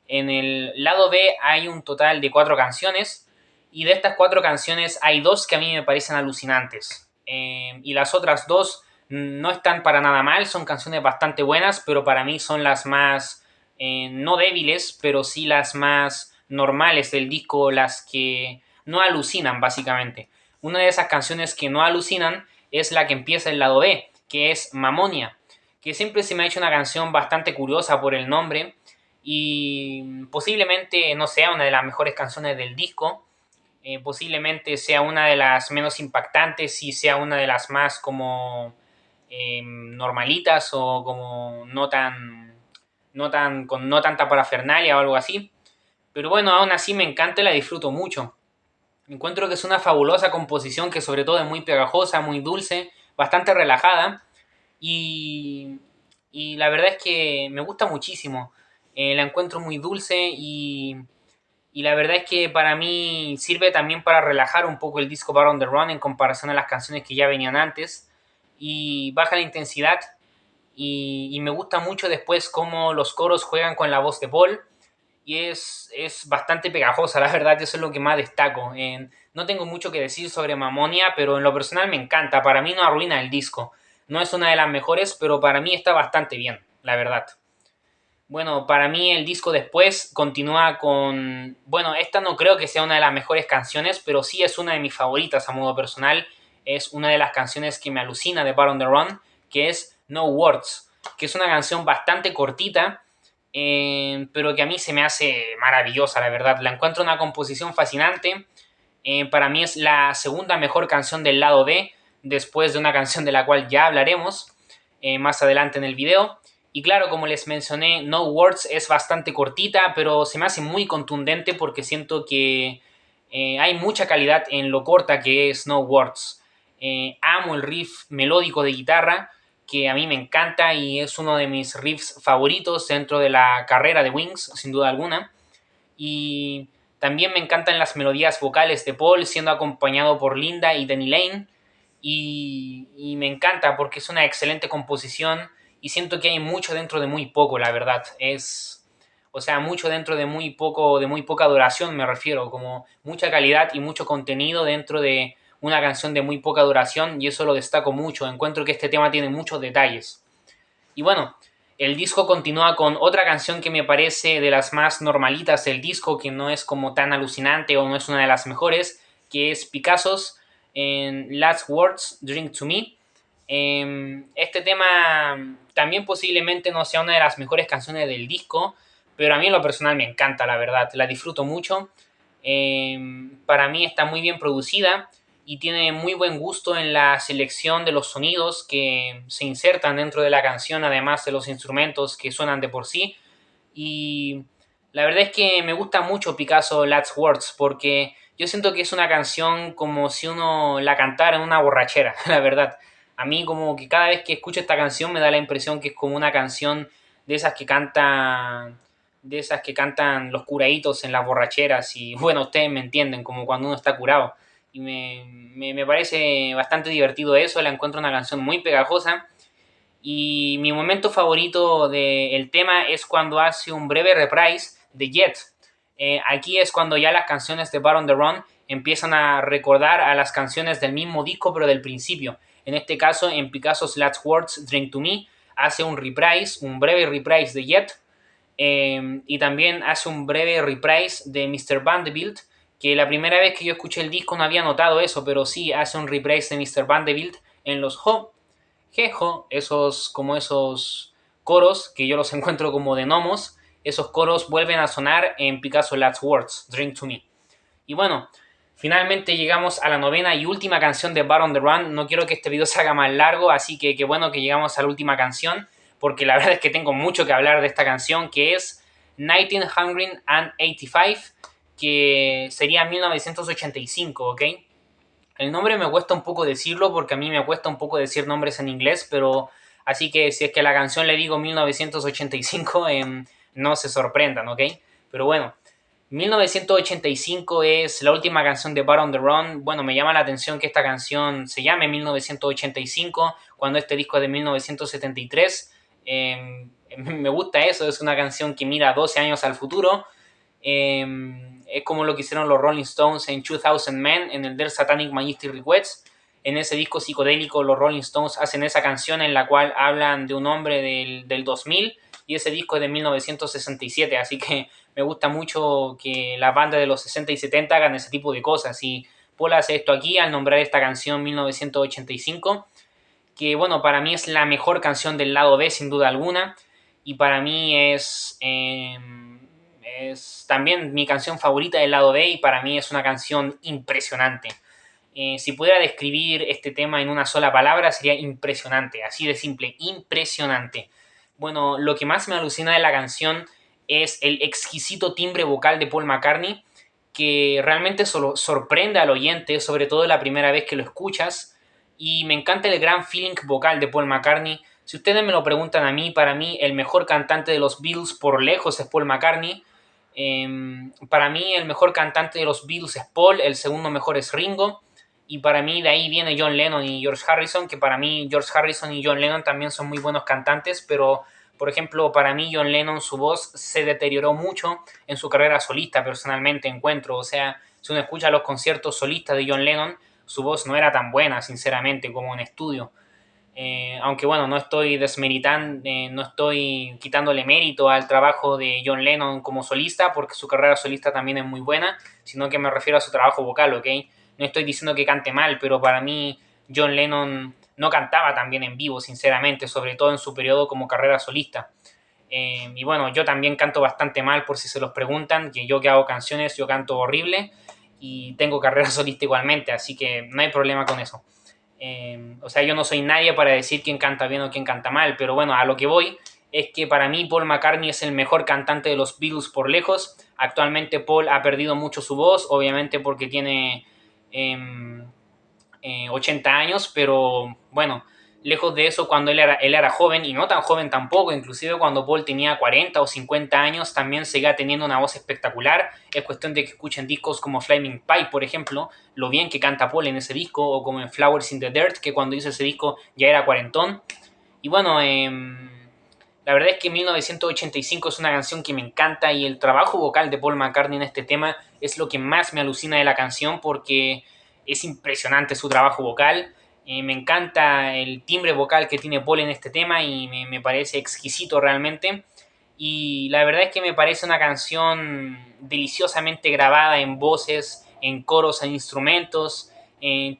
En el lado B hay un total de 4 canciones y de estas 4 canciones hay 2 que a mí me parecen alucinantes. Y las otras 2 no están para nada mal, son canciones bastante buenas, pero para mí son las más, no débiles, pero sí las más normales del disco, las que no alucinan básicamente. Una de esas canciones que no alucinan es la que empieza el lado B, que es Mamonia, que siempre se me ha hecho una canción bastante curiosa por el nombre y posiblemente no sea una de las mejores canciones del disco, posiblemente sea una de las menos impactantes y sea una de las más como normalitas o como con no tanta parafernalia o algo así. Pero bueno, aún así me encanta y la disfruto mucho. Encuentro que es una fabulosa composición que sobre todo es muy pegajosa, muy dulce, bastante relajada y, y la verdad es que me gusta muchísimo. La encuentro muy dulce y la verdad es que para mí sirve también para relajar un poco el disco Bar on the Run en comparación a las canciones que ya venían antes y baja la intensidad y me gusta mucho después cómo los coros juegan con la voz de Paul y es bastante pegajosa, la verdad, eso es lo que más destaco. No tengo mucho que decir sobre Mamonia, pero en lo personal me encanta, para mí no arruina el disco. No es una de las mejores, pero para mí está bastante bien, la verdad. Bueno, para mí el disco después continúa con... Bueno, esta no creo que sea una de las mejores canciones, pero sí es una de mis favoritas a modo personal. Es una de las canciones que me alucina de Bar on the Run, que es No Words, que es una canción bastante cortita, pero que a mí se me hace maravillosa, la verdad. La encuentro una composición fascinante. Para mí es la segunda mejor canción del lado B, después de una canción de la cual ya hablaremos más adelante en el video. Y claro, como les mencioné, No Words es bastante cortita, pero se me hace muy contundente porque siento que hay mucha calidad en lo corta que es No Words. Amo el riff melódico de guitarra, que a mí me encanta y es uno de mis riffs favoritos dentro de la carrera de Wings, sin duda alguna. Y también me encantan las melodías vocales de Paul, siendo acompañado por Linda y Denny Lane. Y me encanta porque es una excelente composición y siento que hay mucho dentro de muy poco, la verdad. O sea, mucho dentro de muy poco, de muy poca duración me refiero, como mucha calidad y mucho contenido dentro de una canción de muy poca duración y eso lo destaco mucho. Encuentro que este tema tiene muchos detalles. Y bueno, el disco continúa con otra canción que me parece de las más normalitas del disco, que no es como tan alucinante o no es una de las mejores, que es Picassos. en Last Words, Drink to Me. Este tema también posiblemente no sea una de las mejores canciones del disco, pero a mí en lo personal me encanta, la verdad, la disfruto mucho. Para mí está muy bien producida y tiene muy buen gusto en la selección de los sonidos que se insertan dentro de la canción, además de los instrumentos que suenan de por sí. Y la verdad es que me gusta mucho Picasso Last Words porque yo siento que es una canción como si uno la cantara en una borrachera, la verdad. A mí como que cada vez que escucho esta canción me da la impresión que es como una canción de esas que cantan los curaditos en las borracheras y bueno, ustedes me entienden, como cuando uno está curado. Y me parece bastante divertido eso, la encuentro una canción muy pegajosa. Y mi momento favorito del tema es cuando hace un breve reprise de Jet. Aquí es cuando ya las canciones de Bar on the Run empiezan a recordar a las canciones del mismo disco, pero del principio. En este caso, en Picasso's Last Words, Drink to Me, hace un reprise, un breve reprise de Jet. Y también hace un breve reprise de Mr. Vanderbilt, que la primera vez que yo escuché el disco no había notado eso, pero sí hace un reprise de Mr. Vanderbilt en los Ho, Jejo, esos coros que yo los encuentro como de gnomos, esos coros vuelven a sonar en Picasso Last Words, Drink to Me. Y bueno, finalmente llegamos a la novena y última canción de Bar on the Run. No quiero que este video se haga más largo, así que qué bueno que llegamos a la última canción, porque la verdad es que tengo mucho que hablar de esta canción, que es 1985, que sería 1985, ¿ok? El nombre me cuesta un poco decirlo porque a mí me cuesta un poco decir nombres en inglés, pero así que si es que a la canción le digo 1985, no se sorprendan, ¿ok? Pero bueno, 1985 es la última canción de Bar on the Run. Bueno, me llama la atención que esta canción se llame 1985 cuando este disco es de 1973. Me gusta eso, es una canción que mira 12 años al futuro. Es como lo que hicieron los Rolling Stones en 2000 Men, en el Their Satanic Majesty Requests. En ese disco psicodélico los Rolling Stones hacen esa canción en la cual hablan de un hombre del 2000 y ese disco es de 1967, así que me gusta mucho que las bandas de los 60 y 70 hagan ese tipo de cosas y Paul hace esto aquí al nombrar esta canción 1985, que bueno, para mí es la mejor canción del lado B sin duda alguna y para mí es también mi canción favorita del lado B y para mí es una canción impresionante. Si pudiera describir este tema en una sola palabra sería impresionante, así de simple, impresionante. Bueno, lo que más me alucina de la canción es el exquisito timbre vocal de Paul McCartney, que realmente solo sorprende al oyente, sobre todo la primera vez que lo escuchas, y me encanta el gran feeling vocal de Paul McCartney. Si ustedes me lo preguntan a mí, para mí el mejor cantante de los Beatles por lejos es Paul McCartney. Para mí el mejor cantante de los Beatles es Paul, el segundo mejor es Ringo. Y para mí de ahí viene John Lennon y George Harrison, que para mí George Harrison y John Lennon también son muy buenos cantantes, pero por ejemplo para mí John Lennon su voz se deterioró mucho en su carrera solista, personalmente encuentro. O sea, si uno escucha los conciertos solistas de John Lennon, su voz no era tan buena, sinceramente, como en estudio. Aunque bueno, no estoy desmeritando, no estoy quitándole mérito al trabajo de John Lennon como solista, porque su carrera solista también es muy buena, sino que me refiero a su trabajo vocal, ¿ok? No estoy diciendo que cante mal, pero para mí John Lennon no cantaba tan bien en vivo, sinceramente, sobre todo en su periodo como carrera solista. Y bueno, yo también canto bastante mal, por si se los preguntan, que yo que hago canciones, yo canto horrible y tengo carrera solista igualmente, así que no hay problema con eso. O sea, yo no soy nadie para decir quién canta bien o quién canta mal, pero bueno, a lo que voy es que para mí Paul McCartney es el mejor cantante de los Beatles por lejos. Actualmente Paul ha perdido mucho su voz, obviamente porque tiene 80 años, pero bueno, lejos de eso, cuando él era joven, y no tan joven tampoco, inclusive cuando Paul tenía 40 o 50 años, también seguía teniendo una voz espectacular. Es cuestión de que escuchen discos como Flaming Pie, por ejemplo, lo bien que canta Paul en ese disco, o como en Flowers in the Dirt, que cuando hizo ese disco ya era cuarentón. Y bueno, la verdad es que 1985 es una canción que me encanta y el trabajo vocal de Paul McCartney en este tema es lo que más me alucina de la canción porque es impresionante su trabajo vocal. Me encanta el timbre vocal que tiene Paul en este tema y me parece exquisito realmente. Y la verdad es que me parece una canción deliciosamente grabada en voces, en coros, en instrumentos.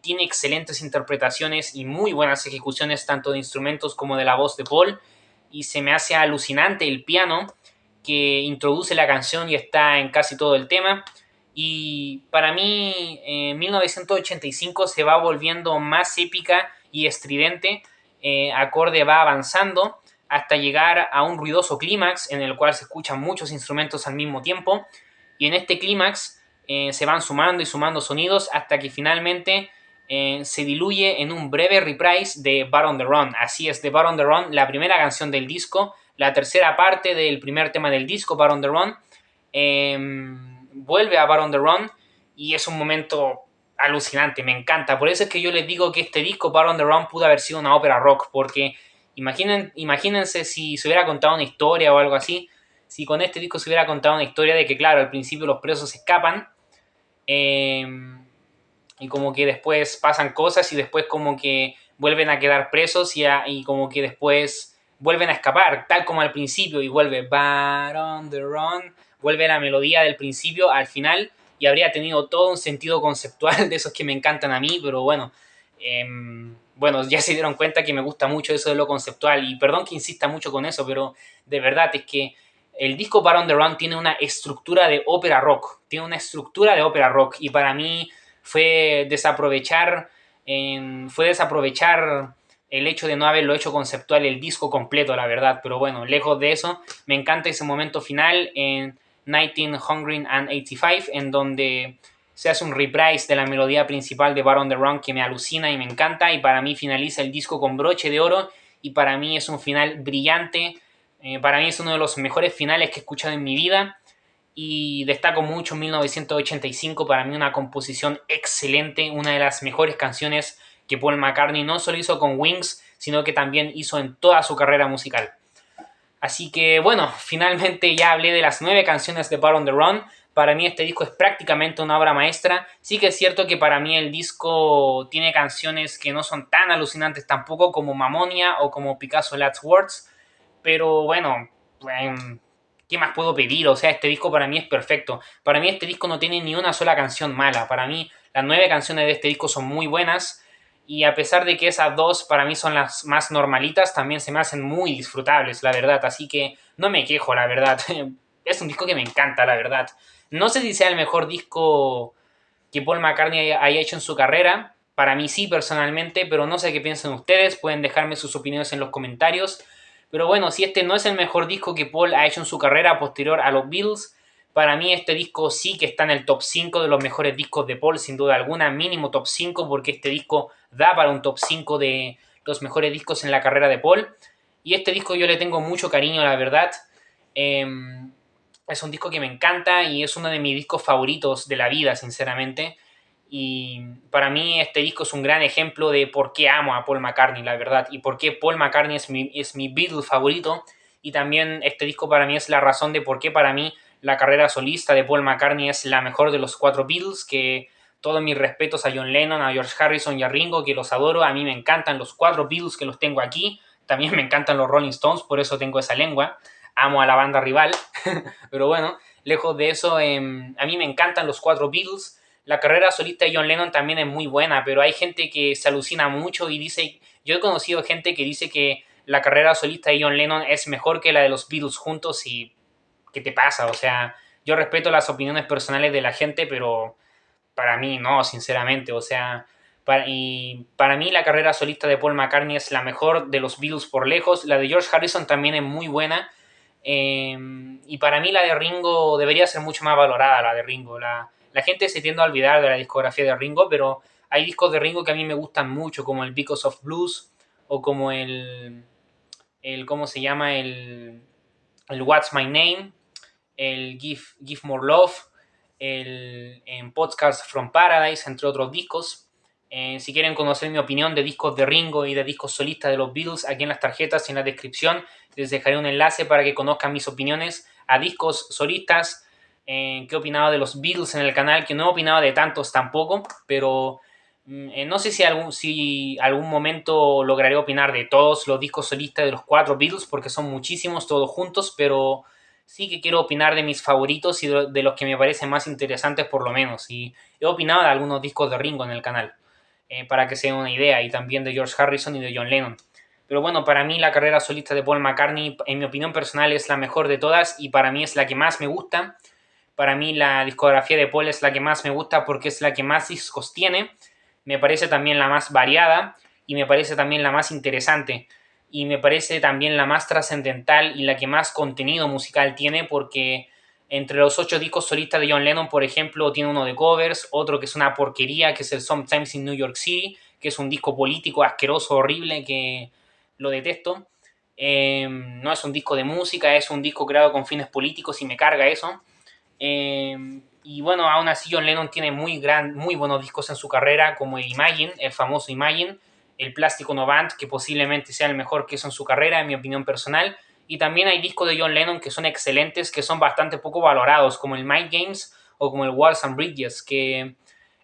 tiene excelentes interpretaciones y muy buenas ejecuciones tanto de instrumentos como de la voz de Paul, y se me hace alucinante el piano que introduce la canción y está en casi todo el tema. Y para mí, 1985 se va volviendo más épica y estridente, acorde va avanzando hasta llegar a un ruidoso clímax en el cual se escuchan muchos instrumentos al mismo tiempo, y en este clímax se van sumando y sumando sonidos hasta que finalmente se diluye en un breve reprise de Bar on the Run. Así es, de Bar on the Run, la primera canción del disco, la tercera parte del primer tema del disco, Bar on the Run, vuelve a Bar on the Run y es un momento alucinante, me encanta. Por eso es que yo les digo que este disco, Bar on the Run, pudo haber sido una ópera rock, porque imagínense si se hubiera contado una historia o algo así, si con este disco se hubiera contado una historia de que, claro, al principio los presos escapan, y como que después pasan cosas y después como que vuelven a quedar presos y como que después vuelven a escapar, tal como al principio, y vuelve Bar on the Run, vuelve la melodía del principio al final, y habría tenido todo un sentido conceptual de esos que me encantan a mí, pero bueno, bueno, ya se dieron cuenta que me gusta mucho eso de lo conceptual, y perdón que insista mucho con eso, pero de verdad es que el disco Bar on the Run tiene una estructura de ópera rock, y para mí fue desaprovechar, el hecho de no haberlo hecho conceptual el disco completo, la verdad. Pero bueno, lejos de eso, me encanta ese momento final en 1985, en donde se hace un reprise de la melodía principal de Bar on the Run que me alucina y me encanta, y para mí finaliza el disco con broche de oro, y para mí es un final brillante. Para mí es uno de los mejores finales que he escuchado en mi vida, y destaco mucho 1985, para mí una composición excelente, una de las mejores canciones que Paul McCartney no solo hizo con Wings, sino que también hizo en toda su carrera musical. Así que bueno, finalmente ya hablé de las 9 canciones de Bar on the Run. Para mí este disco es prácticamente una obra maestra. Sí que es cierto que para mí el disco tiene canciones que no son tan alucinantes tampoco como Mamonia o como Picasso Last Words, pero bueno, ¿qué más puedo pedir? O sea, este disco para mí es perfecto. Para mí este disco no tiene ni una sola canción mala. Para mí las 9 canciones de este disco son muy buenas, y a pesar de que esas dos para mí son las más normalitas, también se me hacen muy disfrutables, la verdad. Así que no me quejo, la verdad. Es un disco que me encanta, la verdad. No sé si sea el mejor disco que Paul McCartney haya hecho en su carrera. Para mí sí, personalmente, pero no sé qué piensan ustedes. Pueden dejarme sus opiniones en los comentarios. Pero bueno, si este no es el mejor disco que Paul ha hecho en su carrera posterior a los Beatles, para mí este disco sí que está en el top 5 de los mejores discos de Paul, sin duda alguna, mínimo top 5, porque este disco da para un top 5 de los mejores discos en la carrera de Paul. Y este disco yo le tengo mucho cariño, la verdad. Es un disco que me encanta y es uno de mis discos favoritos de la vida, sinceramente. Y para mí este disco es un gran ejemplo de por qué amo a Paul McCartney, la verdad, y por qué Paul McCartney es mi Beatle favorito. Y también este disco para mí es la razón de por qué para mí la carrera solista de Paul McCartney es la mejor de los 4 Beatles, que todos mis respetos a John Lennon, a George Harrison y a Ringo, que los adoro. A mí me encantan los 4 Beatles, que los tengo aquí. También me encantan los Rolling Stones, por eso tengo esa lengua. Amo a la banda rival. Pero bueno, lejos de eso, a mí me encantan los 4 Beatles. La carrera solista de John Lennon también es muy buena, pero hay gente que se alucina mucho y dice... Yo he conocido gente que dice que la carrera solista de John Lennon es mejor que la de los Beatles juntos, y ¿qué te pasa? O sea, yo respeto las opiniones personales de la gente, pero para mí no, sinceramente. O sea, para mí la carrera solista de Paul McCartney es la mejor de los Beatles por lejos. La de George Harrison también es muy buena. Y para mí la de Ringo debería ser mucho más valorada, la de Ringo. La gente se tiende a olvidar de la discografía de Ringo, pero hay discos de Ringo que a mí me gustan mucho, como el Because of Blues, o como ¿cómo se llama? El What's My Name, el Give More Love, en Podcasts from Paradise, entre otros discos. Si quieren conocer mi opinión de discos de Ringo y de discos solistas de los Beatles, aquí en las tarjetas y en la descripción les dejaré un enlace para que conozcan mis opiniones a discos solistas, que he opinado de los Beatles en el canal, que no he opinado de tantos tampoco, pero no sé si algún momento lograré opinar de todos los discos solistas de los 4 Beatles, porque son muchísimos todos juntos, pero sí que quiero opinar de mis favoritos y de los que me parecen más interesantes por lo menos. Y he opinado de algunos discos de Ringo en el canal. para que se den una idea, y también de George Harrison y de John Lennon. Pero bueno, para mí la carrera solista de Paul McCartney, en mi opinión personal, es la mejor de todas y para mí es la que más me gusta. Para mí la discografía de Paul es la que más me gusta porque es la que más discos tiene. Me parece también la más variada y me parece también la más interesante. Y me parece también la más trascendental y la que más contenido musical tiene porque entre los 8 discos solistas de John Lennon, por ejemplo, tiene uno de covers, otro que es una porquería, que es el Sometimes in New York City, que es un disco político asqueroso, horrible, que lo detesto. No es un disco de música, es un disco creado con fines políticos y me carga eso. Y bueno, aún así John Lennon tiene muy buenos discos en su carrera, como el Imagine, el famoso Imagine, el Plastic Ono Band, que posiblemente sea el mejor que hizo en su carrera, en mi opinión personal. Y también hay discos de John Lennon que son excelentes, que son bastante poco valorados, como el Mind Games o como el Walls and Bridges, que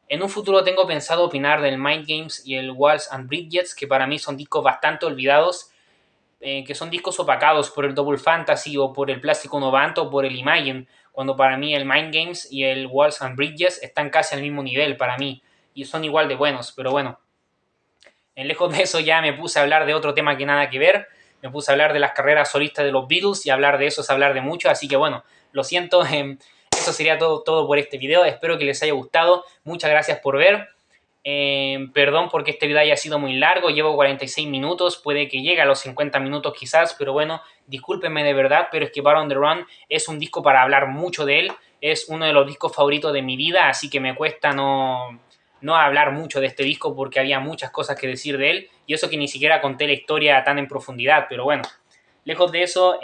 en un futuro tengo pensado opinar del Mind Games y el Walls and Bridges, que para mí son discos bastante olvidados, que son discos opacados por el Double Fantasy o por el Plastic Ono Band o por el Imagine, cuando para mí el Mind Games y el Walls and Bridges están casi al mismo nivel para mí y son igual de buenos, pero bueno, en lejos de eso ya me puse a hablar de otro tema que nada que ver, me puse a hablar de las carreras solistas de los Beatles y hablar de eso es hablar de mucho, así que bueno, lo siento, eso sería todo por este video, espero que les haya gustado, muchas gracias por ver. Perdón porque este video haya sido muy largo, llevo 46 minutos, puede que llegue a los 50 minutos quizás, pero bueno, discúlpenme de verdad, pero es que Bar on the Run es un disco para hablar mucho de él, es uno de los discos favoritos de mi vida, así que me cuesta no hablar mucho de este disco porque había muchas cosas que decir de él, y eso que ni siquiera conté la historia tan en profundidad, pero bueno, lejos de eso,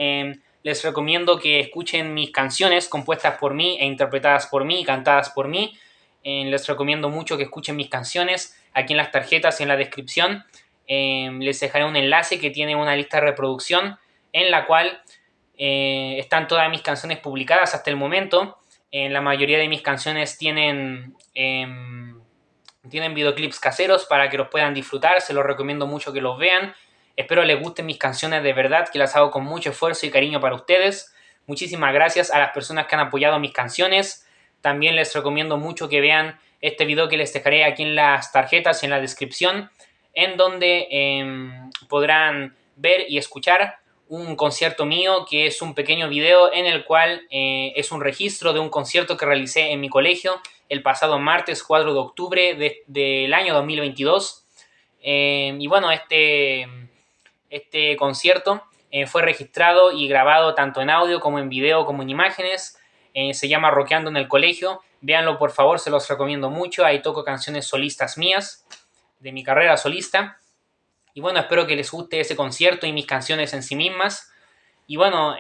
les recomiendo que escuchen mis canciones compuestas por mí e interpretadas por mí y cantadas por mí. Les recomiendo mucho que escuchen mis canciones aquí en las tarjetas y en la descripción. Les dejaré un enlace que tiene una lista de reproducción en la cual están todas mis canciones publicadas hasta el momento. La mayoría de mis canciones tienen videoclips caseros para que los puedan disfrutar. Se los recomiendo mucho que los vean. Espero les gusten mis canciones de verdad, que las hago con mucho esfuerzo y cariño para ustedes. Muchísimas gracias a las personas que han apoyado mis canciones. También les recomiendo mucho que vean este video que les dejaré aquí en las tarjetas y en la descripción, en donde podrán ver y escuchar un concierto mío, que es un pequeño video en el cual es un registro de un concierto que realicé en mi colegio el pasado martes 4 de octubre del año 2022. Y bueno, este concierto fue registrado y grabado tanto en audio como en video como en imágenes. Se llama Rockeando en el Colegio. Véanlo por favor, se los recomiendo mucho. Ahí toco canciones solistas mías, de mi carrera solista. Y bueno, espero que les guste ese concierto y mis canciones en sí mismas. Y bueno,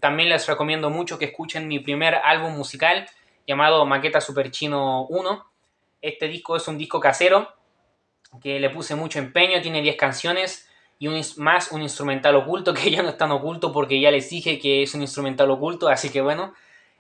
también les recomiendo mucho que escuchen mi primer álbum musical llamado Maqueta Super Chino 1. Este disco es un disco casero que le puse mucho empeño, tiene 10 canciones y un instrumental oculto, que ya no es tan oculto porque ya les dije que es un instrumental oculto, así que bueno,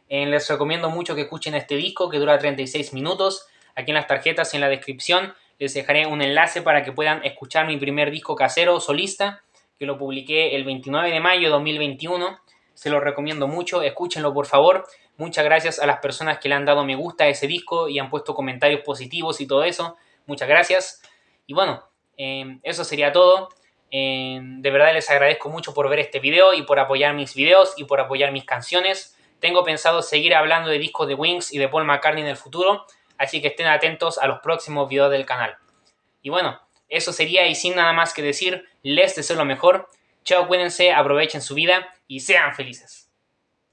les recomiendo mucho que escuchen este disco que dura 36 minutos. Aquí en las tarjetas y en la descripción les dejaré un enlace para que puedan escuchar mi primer disco casero solista, que lo publiqué el 29 de mayo de 2021. Se lo recomiendo mucho, escúchenlo por favor. Muchas gracias a las personas que le han dado me gusta a ese disco y han puesto comentarios positivos y todo eso. Muchas gracias. Y bueno, eso sería todo. De verdad les agradezco mucho por ver este video y por apoyar mis videos y por apoyar mis canciones. Tengo pensado seguir hablando de discos de Wings y de Paul McCartney en el futuro, así que estén atentos a los próximos videos del canal. Y bueno, eso sería, y sin nada más que decir, les deseo lo mejor. Chao, cuídense, aprovechen su vida y sean felices.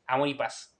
Amor y paz.